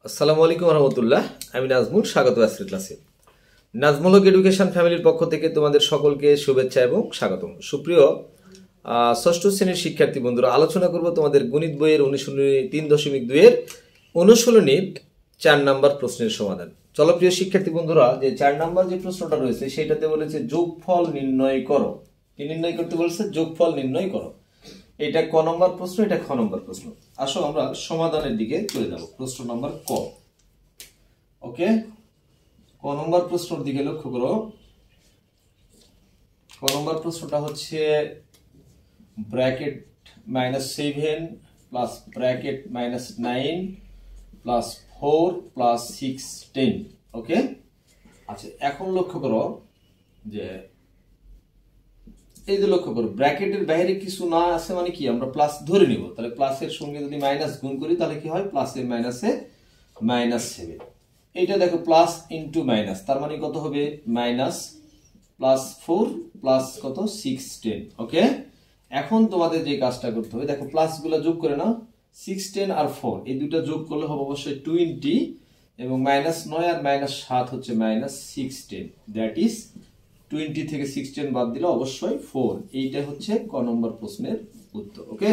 আসসালামু আলাইকুম রহমতুল্লাহ। আমি নাজমুল, স্বাগত আজকের ক্লাসে। নাজমুলক এডুকেশন ফ্যামিলির পক্ষ থেকে তোমাদের সকলকে শুভেচ্ছা এবং স্বাগতম। সুপ্রিয় ষষ্ঠ শ্রেণীর শিক্ষার্থী বন্ধুরা, আলোচনা করব তোমাদের গণিত বইয়ের অনুশীলনী 3.2 এর অনুশীলনীর 4 নম্বর প্রশ্নের সমাধান। চলো প্রিয় শিক্ষার্থী বন্ধুরা, যে 4 নম্বর যে প্রশ্নটা রয়েছে সেটাতে বলেছে যোগফল নির্ণয় করো। কি নির্ণয় করতে বলেছে? যোগফল নির্ণয় করো। এটা ক নম্বর প্রশ্ন, এটা খ নম্বর প্রশ্ন। আসো আমরা সমাধানের দিকে চলে যাব। প্রশ্ন নম্বর ক। ওকে, ক নম্বর প্রশ্নের দিকে লক্ষ্য করো। ক নম্বর প্রশ্নটা হচ্ছে bracket -7 plus bracket -9 plus 4 plus 6 10। ওকে, আচ্ছা এখন লক্ষ্য করো যে এই যে লক্ষ্য করো ব্র্যাকেটের বাইরে কিছু না আছে মানে কি আমরা প্লাস ধরে নিব। তাহলে প্লাসের সঙ্গে যদি মাইনাস গুণ করি তাহলে কি হয়? প্লাসে মাইনাসে -7। এটা দেখো প্লাস ইনটু মাইনাস, তার মানে কত হবে? মাইনাস প্লাস 4 প্লাস কত 6 10। ওকে, এখন তোমাদের যে কাজটা করতে হবে, দেখো প্লাসগুলো যোগ করে নাও। 6 10 আর 4 এই দুটো যোগ করলে হবে অবশ্যই 20 এবং -9 আর -7 হচ্ছে -6 10। দ্যাট ইজ 20 থেকে 6 10 বাদ দিলে অবশ্যই 4। এইটা হচ্ছে ক নম্বর প্রশ্নের উত্তর। ওকে,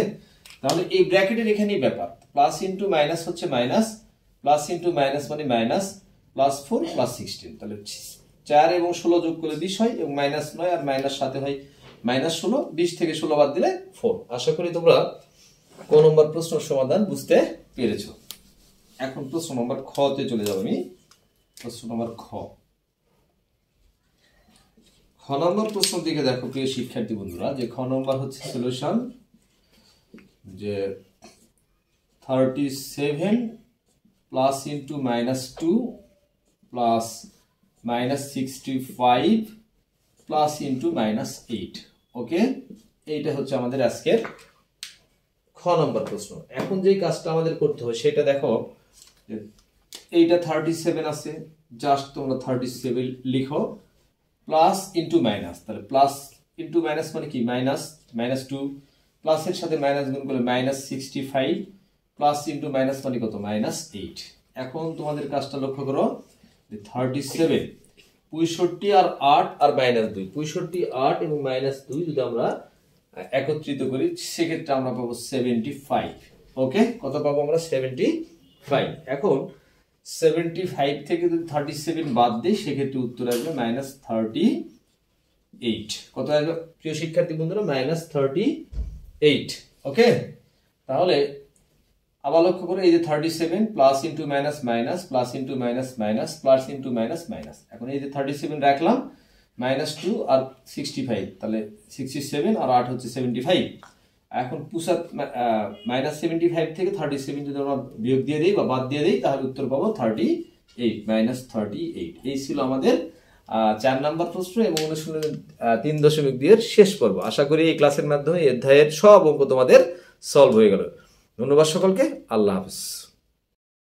তাহলে এই ব্র্যাকেটের এখানেই ব্যাপার। প্লাস ইনটু মাইনাস হচ্ছে মাইনাস, প্লাস ইনটু মাইনাস মানে মাইনাস, প্লাস 4 প্লাস 16। তাহলে 4 এবং 16 যোগ করলে 20 হয় এবং -9 আর -7 হয় -16। 20 থেকে 16 বাদ দিলে 4। আশা করি তোমরা ক নম্বর প্রশ্নের সমাধান বুঝতে পেরেছো। এখন প্রশ্ন নম্বর খ তে চলে যাব আমি। প্রশ্ন নম্বর খ। খ নম্বর প্রশ্ন দিকে দেখো প্রিয় শিক্ষার্থী বন্ধুরা, যে খ নম্বর হচ্ছে সলিউশন, যে 37 plus into -2 plus -65 plus into -8। ওকে, এইটা হচ্ছে আমাদের আজকের খ নম্বর প্রশ্ন। এখন যেই কাজটা আমাদের করতে হবে সেটা দেখো, এইটা 37 আছে, জাস্ট তোমরা 37 লিখো, প্লাস ইন্টু মাইনাস। তাহলে প্লাস ইন্টু মাইনাস মানে কি? মাইনাস -2 প্লাসের সাথে মাইনাস গুণ করলে -65 প্লাস ইন্টু মাইনাস মানে কত? -8। এখন তোমাদের কাজটা লক্ষ্য করো, 37 65 আর 8 আর -2, 65 8 এবং -2 যদি আমরা একত্রিত করি সেক্ষেত্রে আমরা পাবো 75। ওকে, কত পাবো আমরা? 75। এখন 75 থেকে যদি 37 বাদ দিই সেক্ষেত্রে উত্তর আসবে -38। কত আসবে প্রিয় শিক্ষার্থী বন্ধুরা? -38। ওকে, তাহলে আবার লক্ষ্য করে এই যে 37 plus into minus minus plus into minus minus plus into minus minus. এখন এই যে 37 রাখলাম, -2 আর 65, তাহলে 67 আর 8 হচ্ছে 75। এখন -75 থেকে 37 যদি আমরা বিয়োগ দিয়ে দিই বা বাদ দিয়ে দিই তাহলে উত্তর পাবো 38 -38। এই ছিল আমাদের 4 নম্বর প্রশ্ন এবং অনুশীলনী 3.2 এর শেষ পর্ব। আশা করি এই ক্লাসের মাধ্যমে এই অধ্যায়ের সব অঙ্ক তোমাদের সলভ হয়ে গেল। ধন্যবাদ সকলকে। আল্লাহ হাফেজ।